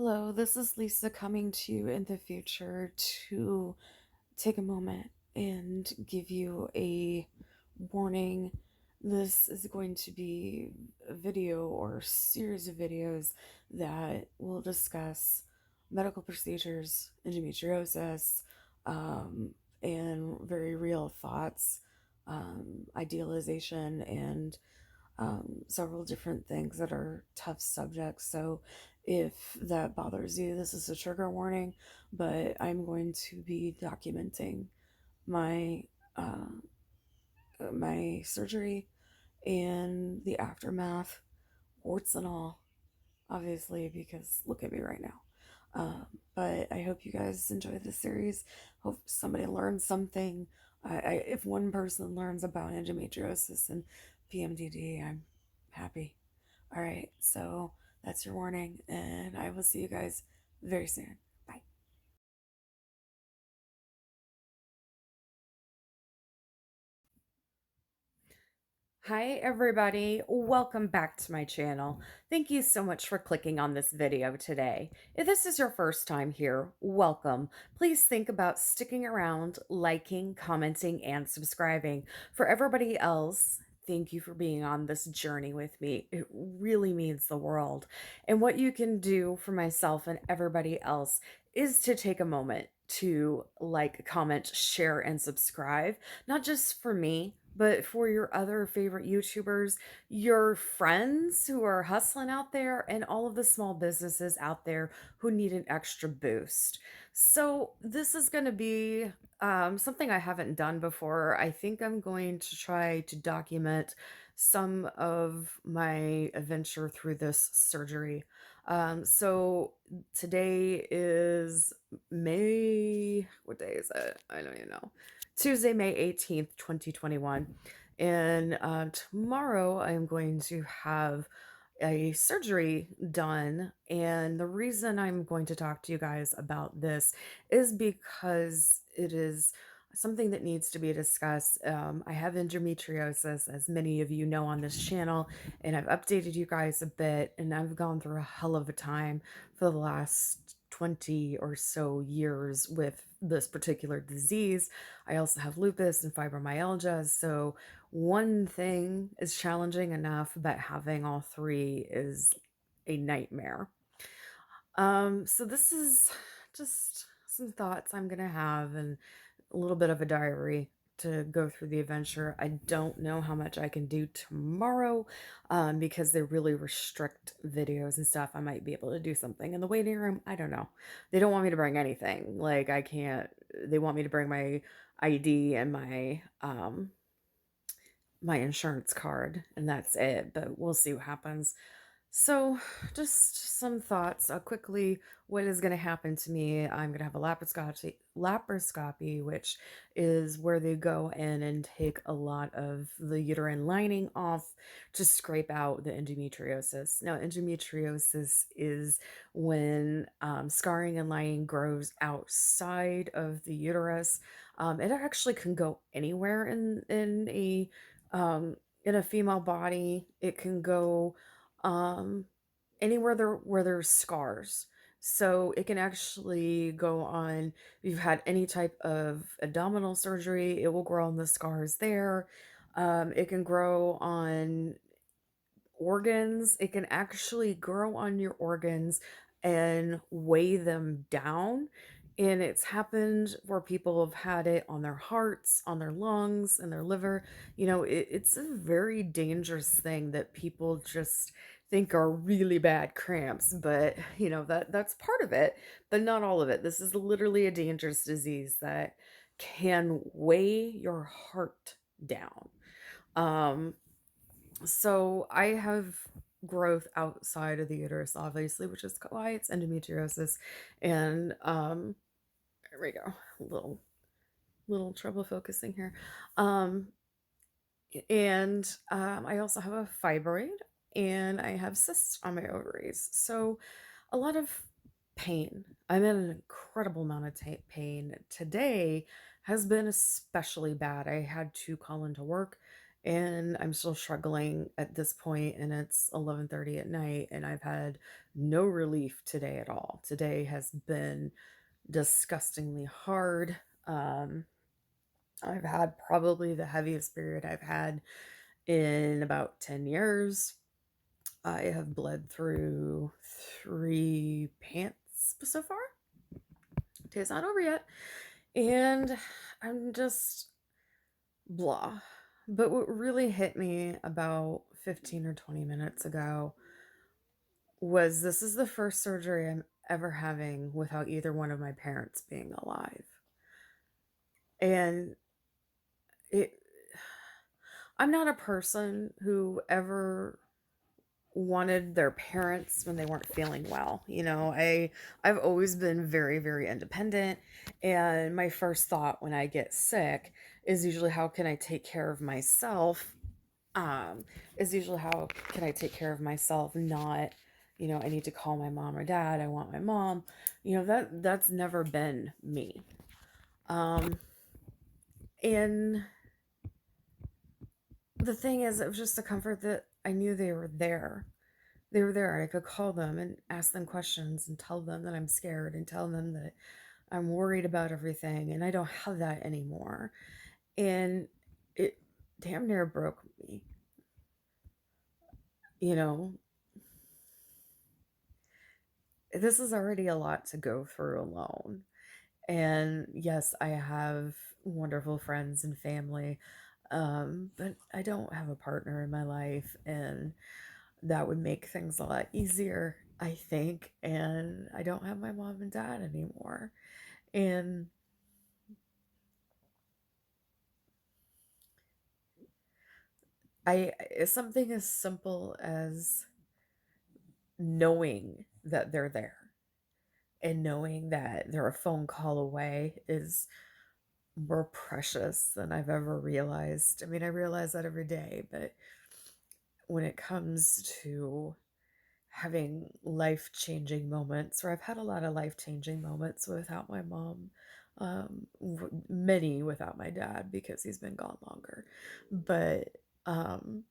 Hello, this is Lisa coming to you in the future to take a moment and give you a warning. This is going to be a video or series of videos that will discuss medical procedures, endometriosis, um, and very real thoughts, idealization, and several different things that are tough subjects. So, if that bothers you, this is a trigger warning, but I'm going to be documenting my uh, my surgery and the aftermath, warts and all, obviously, because look at me right now. But I hope you guys enjoy this series. Hope somebody learns something. If one person learns about endometriosis and PMDD, I'm happy. All right, so that's your warning, and I will see you guys very soon. Bye. Hi everybody, welcome back to my channel. Thank you so much for clicking on this video today. If this is your first time here, welcome. Please think about sticking around, liking, commenting, and subscribing. For everybody else, thank you for being on this journey with me. It really means the world. And what you can do for myself and everybody else is to take a moment to like, comment, share, and subscribe, not just for me, but for your other favorite YouTubers, your friends who are hustling out there, and all of the small businesses out there who need an extra boost. So, this is going to be something I haven't done before. I think I'm going to try to document some of my adventure through this surgery. So, today is May, what day is it? I don't even know. Tuesday, May 18th, 2021. And tomorrow I'm going to have a surgery done. And the reason I'm going to talk to you guys about this is because it is something that needs to be discussed. I have endometriosis, as many of you know on this channel, and I've updated you guys a bit, and I've gone through a hell of a time for the last 20 or so years with this particular disease. I also have lupus and fibromyalgia. So one thing is challenging enough, but having all three is a nightmare. So this is just some thoughts I'm gonna have and a little bit of a diary to go through the adventure. I don't know how much I can do tomorrow because they really restrict videos and stuff. I might be able to do something in the waiting room. I don't know. They don't want me to bring anything. Like I can't. They want me to bring my ID and my insurance card, and that's it. But we'll see what happens. So, just some thoughts quickly. What is going to happen to me? I'm going to have a laparoscopy, which is where they go in and take a lot of the uterine lining off to scrape out the endometriosis. Now, endometriosis is when scarring and lining grows outside of the uterus. It actually can go anywhere in a female body. It can go um anywhere where there's scars. So it can actually go on, if you've had any type of abdominal surgery, it will grow on the scars there. It can grow on organs. It can actually grow on your organs and weigh them down. And it's happened where people have had it on their hearts, on their lungs, and their liver. It's a very dangerous thing that people just think are really bad cramps, but that's part of it, but not all of it. This is literally a dangerous disease that can weigh your heart down. Um, so I have growth outside of the uterus, obviously, which is why it's endometriosis. And there we go. Little trouble focusing here. Um, and I also have a fibroid, and I have cysts on my ovaries. So a lot of pain. I'm in an incredible amount of pain. Today has been especially bad. I had to call into work and I'm still struggling at this point, and it's 11:30 at night, and I've had no relief today at all. Today has been disgustingly hard. Um, I've had probably the heaviest period I've had in about 10 years. I have bled through 3 pants so far. Day's not over yet. And I'm just blah. But what really hit me about 15 or 20 minutes ago was this is the first surgery I'm ever having without either one of my parents being alive. And it I'm not a person who ever wanted their parents when they weren't feeling well. I've always been very, very independent, and my first thought when I get sick is usually how can I take care of myself? Is usually how can I take care of myself, not I need to call my mom or dad, I want my mom. That's never been me. Um and the thing is, it was just a comfort that I knew they were there. They were there. I could call them and ask them questions and tell them that I'm scared and tell them that I'm worried about everything, and I don't have that anymore. And it damn near broke me. You know, this is already a lot to go through alone. And yes, I have wonderful friends and family, but I don't have a partner in my life, and that would make things a lot easier, I think. And I don't have my mom and dad anymore. And it's something as simple as knowing that they're there and knowing that they're a phone call away is more precious than I've ever realized. I mean, I realize that every day, but when it comes to having life changing moments, or I've had a lot of life changing moments without my mom, many without my dad because he's been gone longer. But um,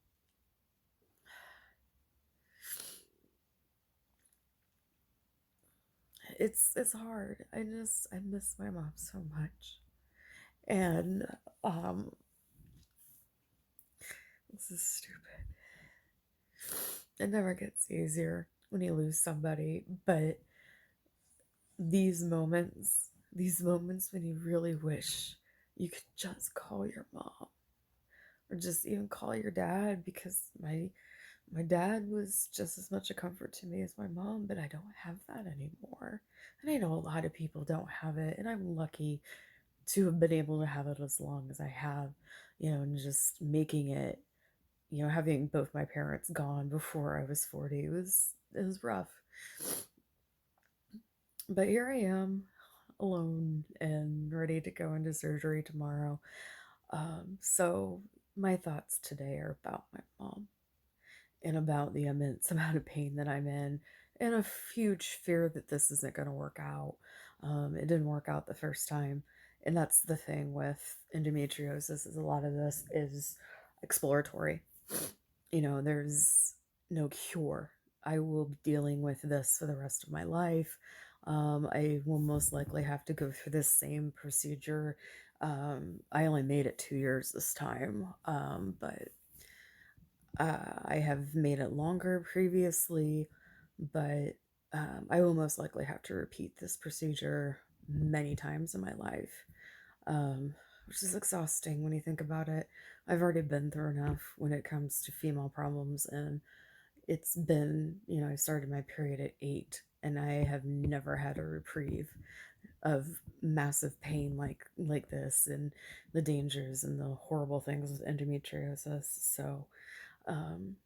it's hard. I miss my mom so much. And um this is stupid. It never gets easier when you lose somebody, but these moments when you really wish you could just call your mom or just even call your dad, because my dad was just as much a comfort to me as my mom, but I don't have that anymore. And I know a lot of people don't have it, and I'm lucky to have been able to have it as long as I have, and just making it, having both my parents gone before I was 40 was it was rough. But here I am, alone and ready to go into surgery tomorrow. So my thoughts today are about my mom and about the immense amount of pain that I'm in, and a huge fear that this isn't going to work out. It didn't work out the first time, and that's the thing with endometriosis, is a lot of this is exploratory. There's no cure. I will be dealing with this for the rest of my life. I will most likely have to go through this same procedure. I only made it 2 years this time, but I have made it longer previously, but I will most likely have to repeat this procedure many times in my life, which is exhausting when you think about it. I've already been through enough when it comes to female problems, and it's been, I started my period at 8, and I have never had a reprieve of massive pain like this, and the dangers and the horrible things with endometriosis. So, um,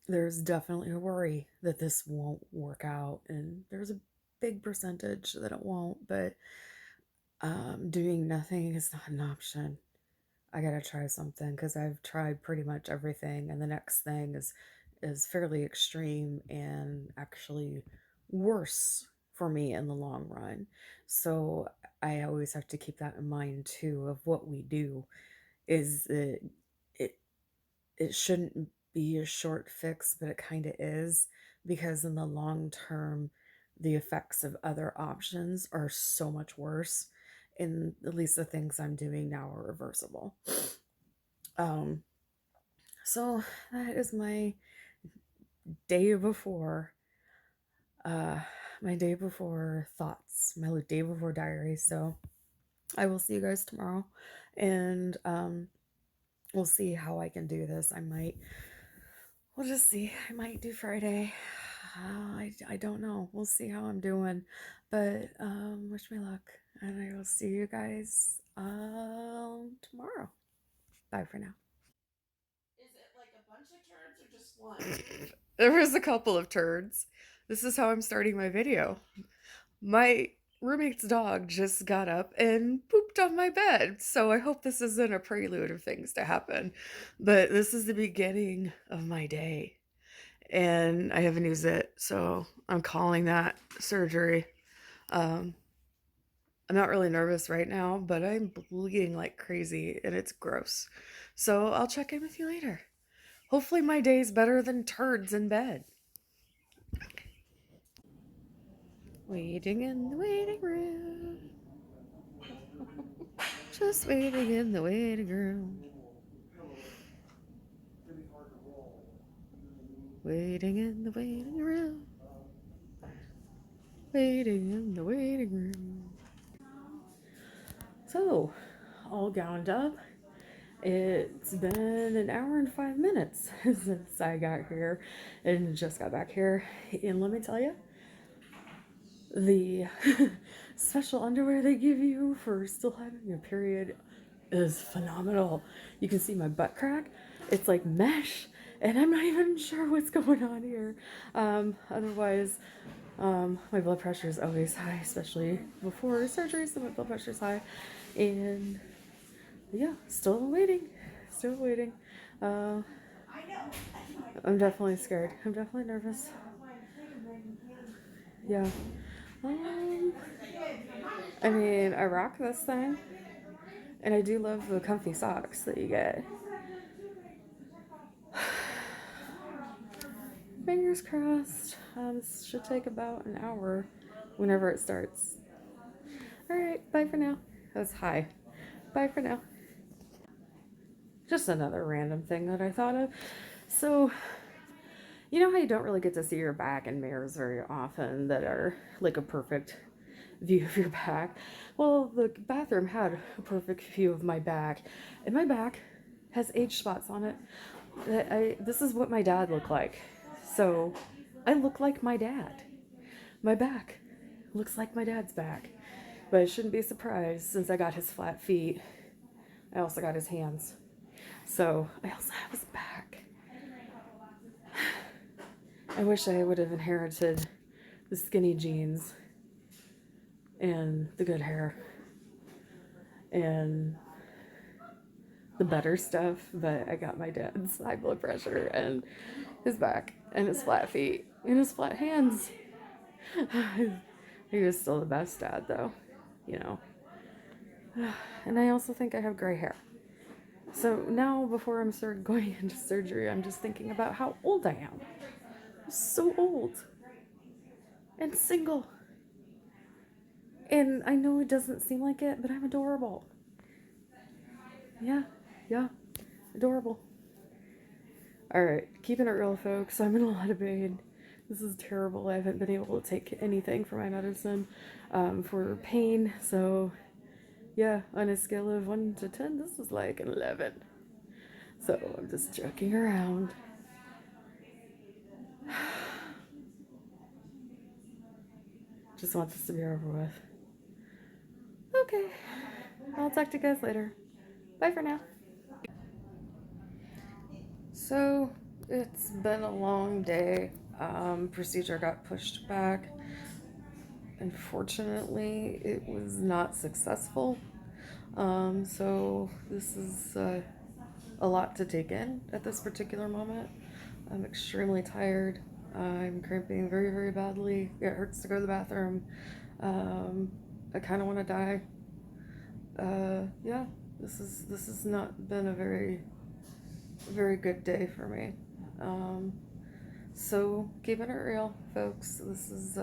there's definitely a worry that this won't work out, and there's a big percentage that it won't, but doing nothing is not an option. I gotta try something because I've tried pretty much everything, and the next thing is fairly extreme and actually worse for me in the long run. So I always have to keep that in mind too, of what we do is that it shouldn't be a short fix, but it kind of is, because in the long term, the effects of other options are so much worse. And at least the things I'm doing now are reversible. Um, so that is day before, uh, my day before thoughts, my day before diary. So I will see you guys tomorrow, and we'll see how I can do this. We'll just see. I might do Friday. I don't know. We'll see how I'm doing. But wish me luck. And I will see you guys tomorrow. Bye for now. Is it like a bunch of turds or just one? There was a couple of turds. This is how I'm starting my video. My roommate's dog just got up and pooped on my bed. So I hope this isn't a prelude of things to happen. But this is the beginning of my day. And I haven't used it, so I'm calling that surgery. I'm not really nervous right now, but I'm bleeding like crazy and it's gross. So I'll check in with you later. Hopefully my day's better than turds in bed. Waiting in the waiting room. Just waiting in the waiting room. Waiting in the waiting room. Waiting in the waiting room. So, all gowned up. It's been an hour and 5 minutes since I got here and just got back here. And let me tell you, the special underwear they give you for still having a period is phenomenal. You can see my butt crack. It's like mesh, and I'm not even sure what's going on here. Otherwise, my blood pressure is always high, especially before surgery, so my blood pressure is high. And yeah, still waiting. Still waiting. Uh, I'm definitely scared. I'm definitely nervous. Yeah. Um, I mean, I rock this thing, and I do love the comfy socks that you get. Fingers crossed. This should take about an hour whenever it starts. Alright, bye for now. That's hi. Bye for now. Just another random thing that I thought of. So, you know how you don't really get to see your back in mirrors very often that are like a perfect view of your back? Well, the bathroom had a perfect view of my back, and my back has age spots on it. This is what my dad looked like. So, I look like my dad. My back looks like my dad's back. But I shouldn't be surprised since I got his flat feet. I also got his hands. So, I also have his back. I wish I would have inherited the skinny jeans and the good hair and the better stuff, but I got my dad's high blood pressure and his back and his flat feet and his flat hands. He was still the best dad, though, you know. And I also think I have gray hair. So now, before I'm going into surgery, I'm just thinking about how old I am. I'm so old and single. And I know it doesn't seem like it, but I'm adorable. Yeah, yeah, adorable. Alright, keeping it real, folks. I'm in a lot of pain. This is terrible. I haven't been able to take anything for my medicine for pain. So, yeah, on a scale of 1 to 10, this is like an 11. So, I'm just joking around. Just want this to be over with. Okay, I'll talk to you guys later. Bye for now. So, it's been a long day. Procedure got pushed back. Unfortunately, it was not successful. So this is a lot to take in at this particular moment. I'm extremely tired. I'm cramping very, very badly. It hurts to go to the bathroom. I kind of want to die. Yeah, this has not been a very a very good day for me. Um, so keeping it real, folks. This is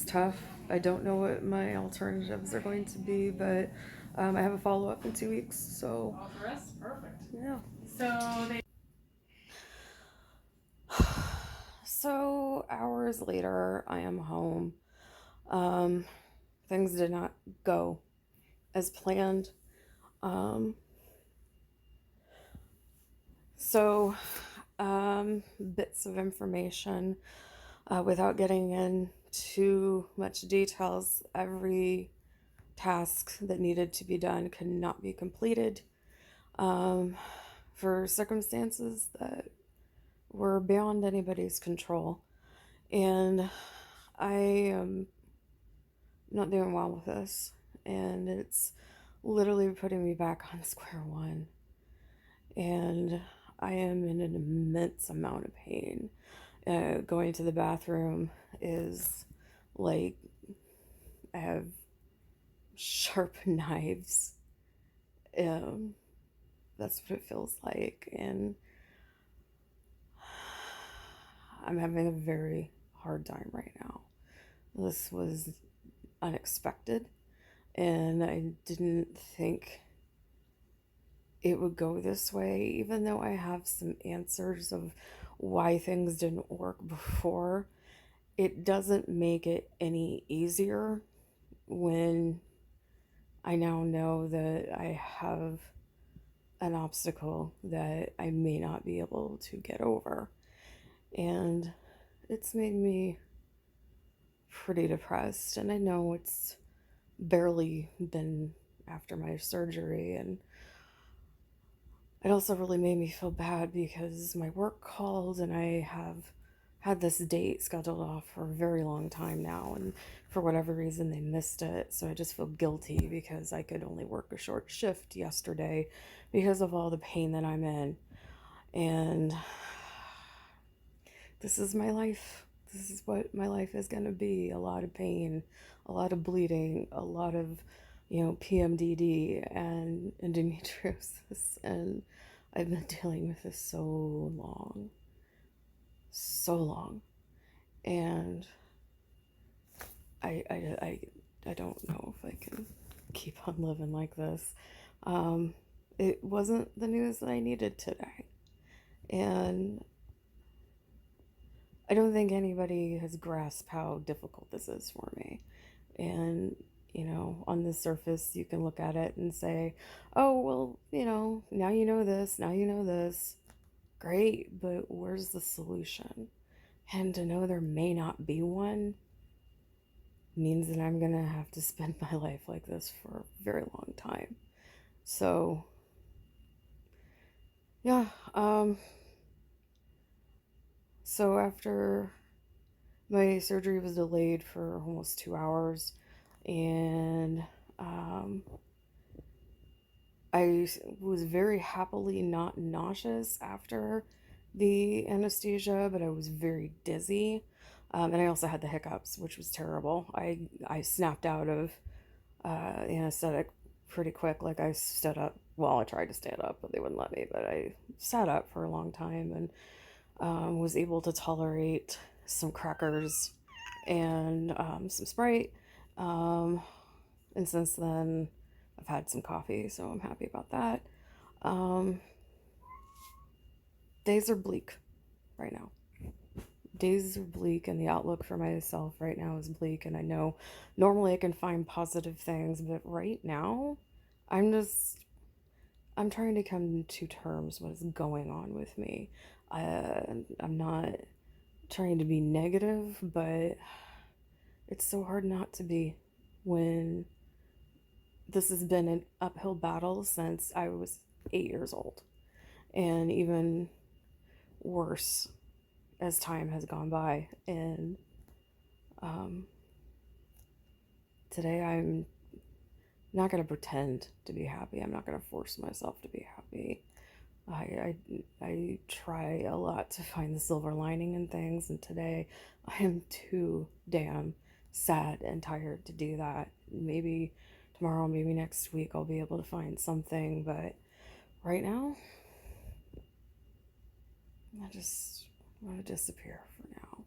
tough. I don't know what my alternatives are going to be, but I have a follow up in 2 weeks. So perfect. Yeah. So hours later, I am home. Um, things did not go as planned. Um, so bits of information without getting into much details. Every task that needed to be done could not be completed um, for circumstances that were beyond anybody's control. And I am not doing well with this. And it's literally putting me back on square one. And I am in an immense amount of pain. Going to the bathroom is like I have sharp knives. Um, that's what it feels like. And I'm having a very hard time right now. This was unexpected, and I didn't think it would go this way, even though I have some answers of why things didn't work before. It doesn't make it any easier when I now know that I have an obstacle that I may not be able to get over. And it's made me pretty depressed. And I know it's barely been after my surgery. And it also really made me feel bad because my work called and I have had this date scheduled off for a very long time now. And for whatever reason, they missed it. So I just feel guilty because I could only work a short shift yesterday because of all the pain that I'm in. And this is my life. This is what my life is going to be. A lot of pain, a lot of bleeding, a lot of, PMDD and endometriosis. And I've been dealing with this so long. So long. And I don't know if I can keep on living like this. It wasn't the news that I needed today. And I don't think anybody has grasped how difficult this is for me. And, on the surface, you can look at it and say, oh, well, now you know this, now you know this. Great, but where's the solution? And to know there may not be one means that I'm going to have to spend my life like this for a very long time. So, yeah, so after my surgery was delayed for almost 2 hours, and I was very happily not nauseous after the anesthesia, but I was very dizzy. And I also had the hiccups, which was terrible. I snapped out of anesthetic pretty quick. Like I stood up. Well, I tried to stand up, but they wouldn't let me. But I sat up for a long time and was able to tolerate some crackers and some Sprite. And since then, I've had some coffee, so I'm happy about that. Um, days are bleak right now. Days are bleak, and the outlook for myself right now is bleak. And I know normally I can find positive things, but right now, I'm just I'm trying to come to terms with what's going on with me. I'm not trying to be negative, but it's so hard not to be when this has been an uphill battle since I was 8 years old. And even worse as time has gone by. And um, today I'm not going to pretend to be happy. I'm not going to force myself to be happy. I try a lot to find the silver lining in things, and today I am too damn sad and tired to do that. Maybe tomorrow, maybe next week, I'll be able to find something, but right now, I just want to disappear for now.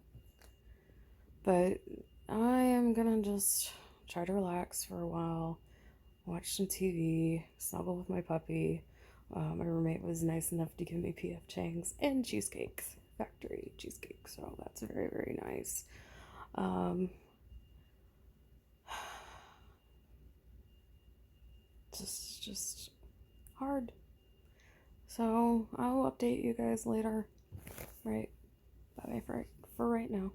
But I am gonna just try to relax for a while, watch some TV, snuggle with my puppy. My roommate was nice enough to give me PF Chang's and cheesecakes, factory cheesecake, so that's very, very nice. Um, just hard. So I'll update you guys later. Right. Bye for right now.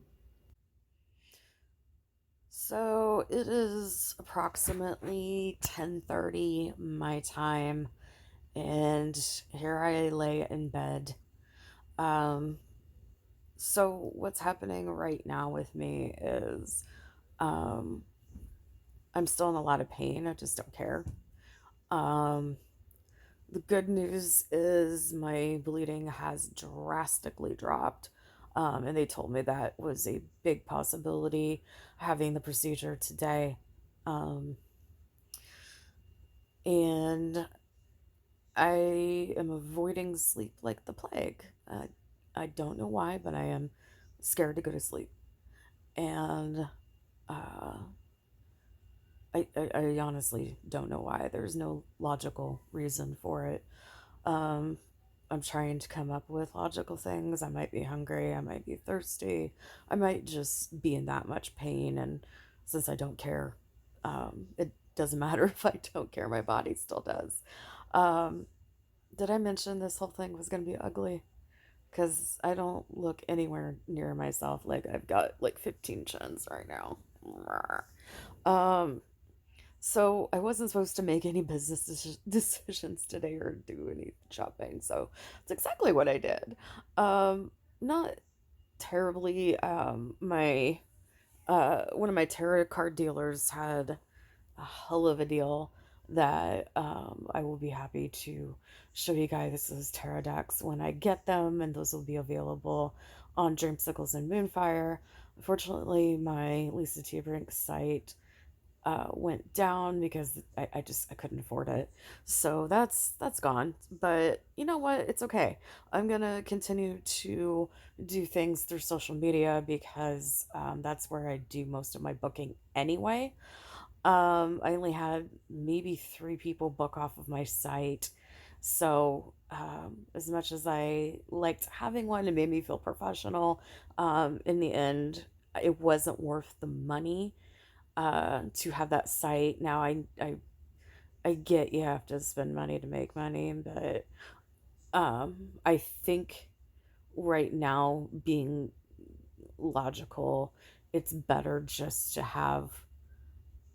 So it is approximately 10:30 my time, and here I lay in bed. Um, so what's happening right now with me is um, I'm still in a lot of pain. I just don't care. Um, the good news is my bleeding has drastically dropped. And they told me that was a big possibility having the procedure today. Um, and I am avoiding sleep like the plague. I don't know why, but I am scared to go to sleep. And uh, I honestly don't know why. There's no logical reason for it. Um, I'm trying to come up with logical things. I might be hungry. I might be thirsty. I might just be in that much pain. And since I don't care, it doesn't matter if I don't care. My body still does. Um, did I mention this whole thing was going to be ugly? Because I don't look anywhere near myself. Like I've got like 15 chins right now. Um, so I wasn't supposed to make any business decisions today or do any shopping. So it's exactly what I did. Not terribly. My one of my tarot card dealers had a hell of a deal that I will be happy to show you guys those tarot decks when I get them, and those will be available on Dreamsicles and Moonfire. Unfortunately, my LisaTebrinke site went down because I couldn't afford it. So that's gone. But you know what? It's okay. I'm gonna continue to do things through social media because that's where I do most of my booking anyway. I only had maybe 3 people book off of my site. So, as much as I liked having one, it made me feel professional. In the end, it wasn't worth the money to have that site. Now, I get you have to spend money to make money, but I think right now, being logical, it's better just to have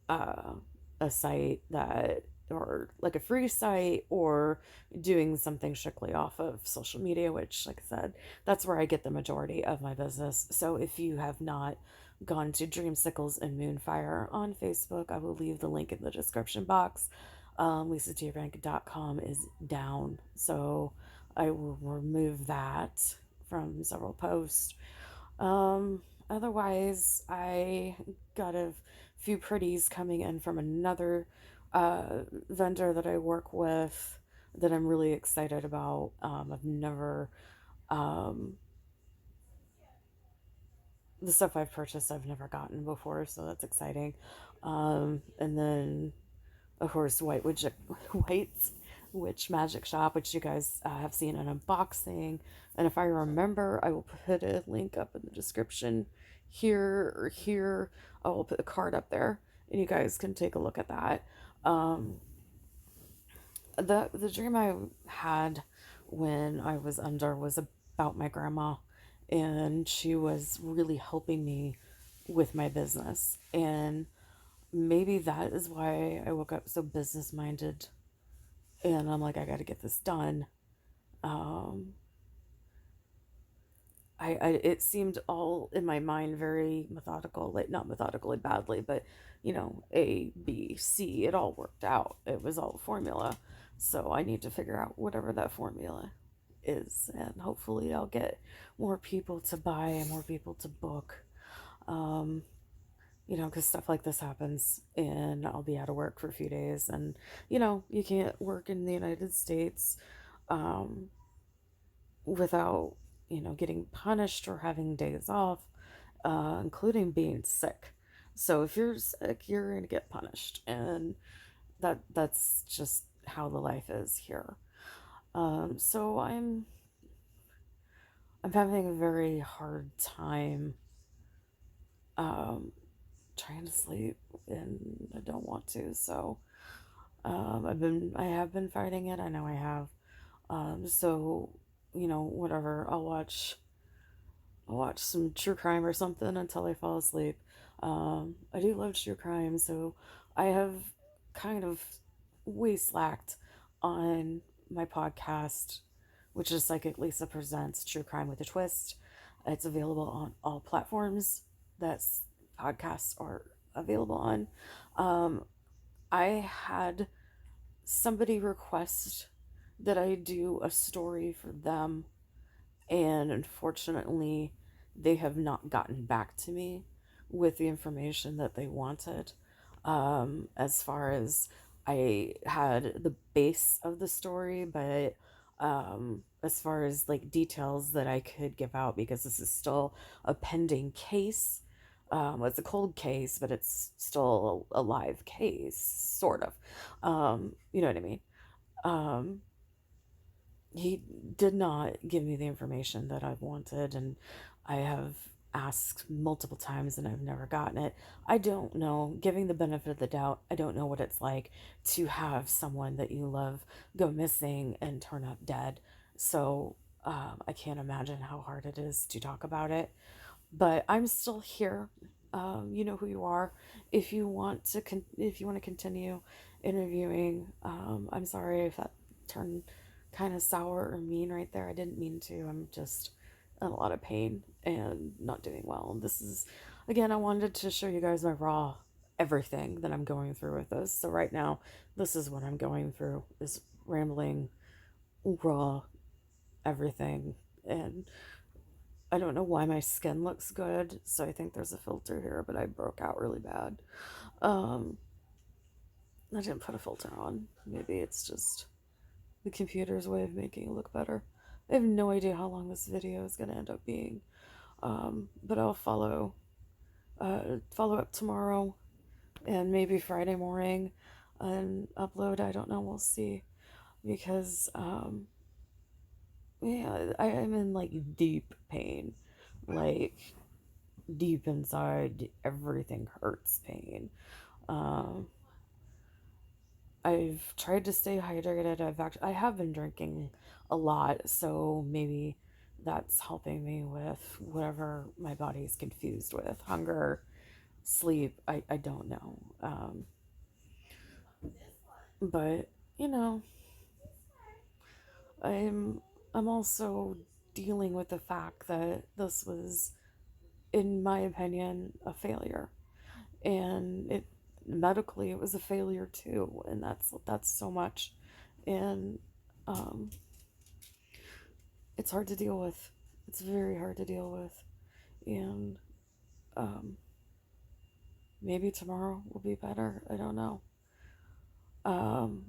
uh, a site that, or like a free site, or doing something strictly off of social media, which, like I said, that's where I get the majority of my business. So if you have not gone to Dreamsicles and Moonfire on Facebook, I will leave the link in the description box. LisaTebrinke.com is down, so I will remove that from several posts. Otherwise, I got a few pretties coming in from another vendor that I work with that I'm really excited about. I've never, um, the stuff I've purchased, I've never gotten before, so that's exciting. And then, of course, White's Witch Magic Shop, which you guys have seen an unboxing. And if I remember, I will put a link up in the description here or here. I will put a card up there, and you guys can take a look at that. Um, the dream I had when I was under was about my grandma, and she was really helping me with my business. And maybe that is why I woke up so business minded, and I'm like, I got to get this done. Um, it seemed all in my mind very methodical, like not methodically badly, but A, B, C, it all worked out. It was all a formula. So I need to figure out whatever that formula is, and hopefully I'll get more people to buy and more people to book. Um, because stuff like this happens, and I'll be out of work for a few days, and you can't work in the United States um, without getting punished or having days off, including being sick. So if you're sick, you're going to get punished, and that's just how the life is here. So I'm having a very hard time um, trying to sleep, and I don't want to. So I have been fighting it. I know I have. So whatever. I'll watch some true crime or something until I fall asleep. I do love true crime, so I have kind of way slacked on my podcast, which is Psychic Lisa Presents True Crime with a Twist. It's available on all platforms that podcasts are available on. Um, I had somebody request that I do a story for them, and unfortunately, they have not gotten back to me with the information that they wanted. As far as I had the base of the story, but as far as like details that I could give out, because this is still a pending case. It's a cold case, but it's still a live case, sort of. You know what I mean? Um, he did not give me the information that I wanted, and I have asked multiple times and I've never gotten it. I don't know, giving the benefit of the doubt, I don't know what it's like to have someone that you love go missing and turn up dead. So I can't imagine how hard it is to talk about it, but I'm still here. You know who you are. If you want to, if you want to continue interviewing, I'm sorry if that turned kind of sour or mean right there. I didn't mean to. I'm just in a lot of pain and not doing well. This is, again, I wanted to show you guys my raw everything that I'm going through with this. So right now, this is what I'm going through: is rambling, raw everything, and I don't know why my skin looks good, so I think there's a filter here, but I broke out really bad. Um, I didn't put a filter on. Maybe it's just the computer's way of making it look better. I have no idea how long this video is going to end up being, but I'll follow up tomorrow and maybe Friday morning and upload. I don't know. We'll see, because yeah, I am in like deep pain, like deep inside, everything hurts pain. Um, I've tried to stay hydrated. I have been drinking a lot, so maybe that's helping me with whatever my body's confused with. Hunger, sleep, I don't know. But you know, I'm I'm also dealing with the fact that this was, in my opinion, a failure. And it medically it was a failure too, and that's so much. And um it's hard to deal with. It's very hard to deal with. And um maybe tomorrow will be better. I don't know. um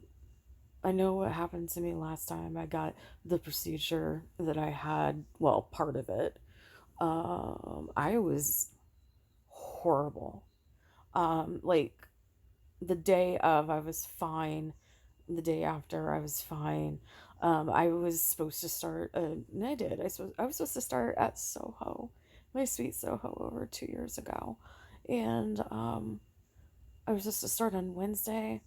I know what happened to me last time I got the procedure that I had. Well, part of it, I was horrible. Like, the day of, I was fine. The day after, I was fine. I was supposed to start, and I did. I was supposed to start at Soho, my sweet Soho, over 2 years ago, and I was supposed to start on Wednesday.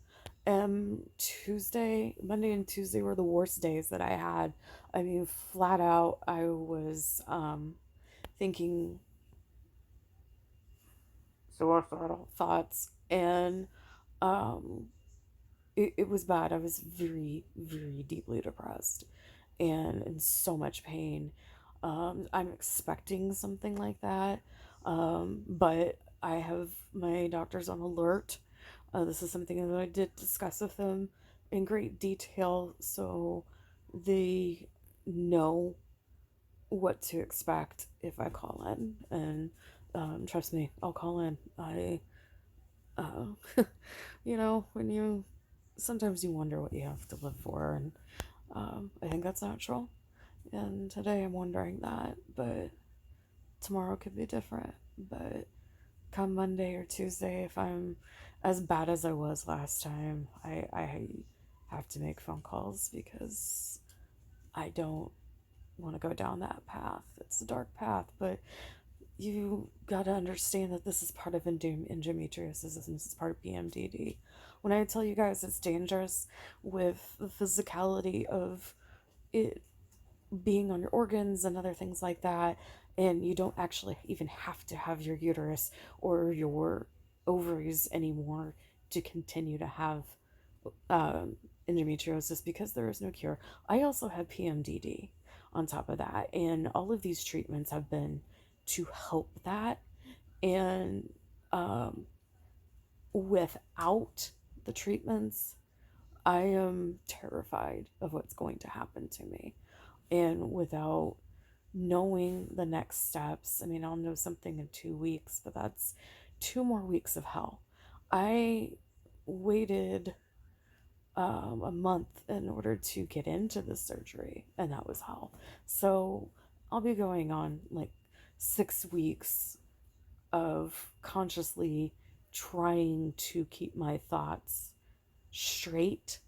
Monday and Tuesday were the worst days that I had. I mean, flat out, I was thinking suicidal thoughts, and um, it was bad. I was very, very deeply depressed and in so much pain. I'm expecting something like that, but I have my doctors on alert. This is something that I did discuss with them in great detail, so they know what to expect if I call in. And trust me, I'll call in. Uh, when sometimes you wonder what you have to live for, and I think that's natural. And today I'm wondering that, but tomorrow could be different. But come Monday or Tuesday, if I'm as bad as I was last time, I have to make phone calls because I don't want to go down that path. It's a dark path, but you got to understand that this is part of endometriosis and this is part of PMDD. When I tell you guys it's dangerous with the physicality of it being on your organs and other things like that, and you don't actually even have to have your uterus or your ovaries anymore to continue to have um, endometriosis because there is no cure. I also have PMDD on top of that, and all of these treatments have been to help that. And um, without the treatments, I am terrified of what's going to happen to me. And without knowing the next steps, I mean, I'll know something in 2 weeks, but that's 2 more weeks of hell. I waited a month in order to get into the surgery, and that was hell. So I'll be going on like 6 weeks of consciously trying to keep my thoughts straight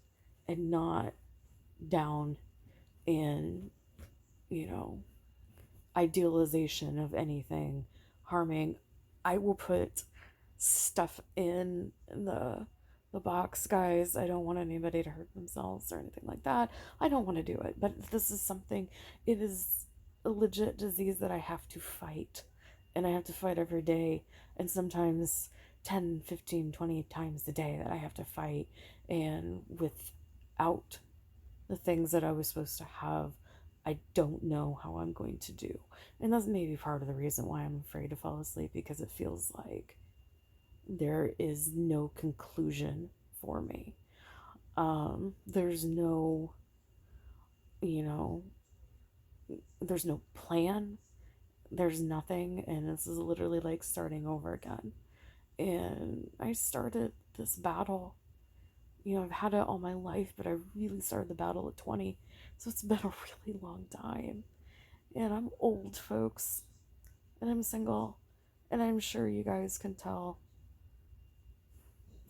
and not down in, you know, idealization of anything harming. I will put stuff in the box, guys. I don't want anybody to hurt themselves or anything like that. I don't want to do it, but this is something, it is a legit disease that I have to fight, and I have to fight every day, and sometimes 10, 15, 20 times a day that I have to fight. And without the things that I was supposed to have, I don't know how I'm going to do. And that's maybe part of the reason why I'm afraid to fall asleep, because it feels like there is no conclusion for me. There's no, you know, there's no plan. There's nothing. And this is literally like starting over again. And I started this battle. You know, I've had it all my life, but I really started the battle at 20. So it's been a really long time. And I'm old, folks. And I'm single. And I'm sure you guys can tell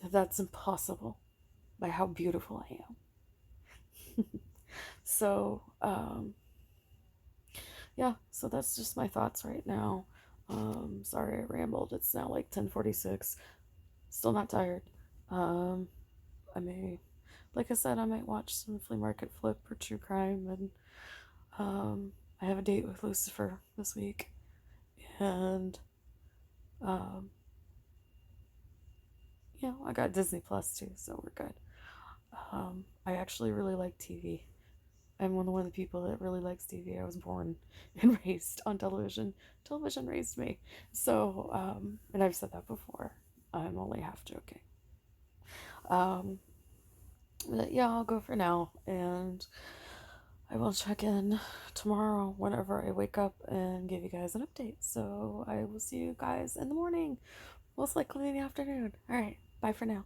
that that's impossible by how beautiful I am. So, yeah, so that's just my thoughts right now. Sorry I rambled. It's now like 10:46. Still not tired. Um, I may, like I said, I might watch some flea market flip or true crime, and I have a date with Lucifer this week, and um, I got Disney Plus too, so we're good. I actually really like TV. I'm one of the people that really likes TV. I was born and raised on television. Television raised me. So, and I've said that before. I'm only half joking. Um, but yeah, I'll go for now. And I will check in tomorrow whenever I wake up and give you guys an update. So I will see you guys in the morning, most likely in the afternoon. All right. Bye for now.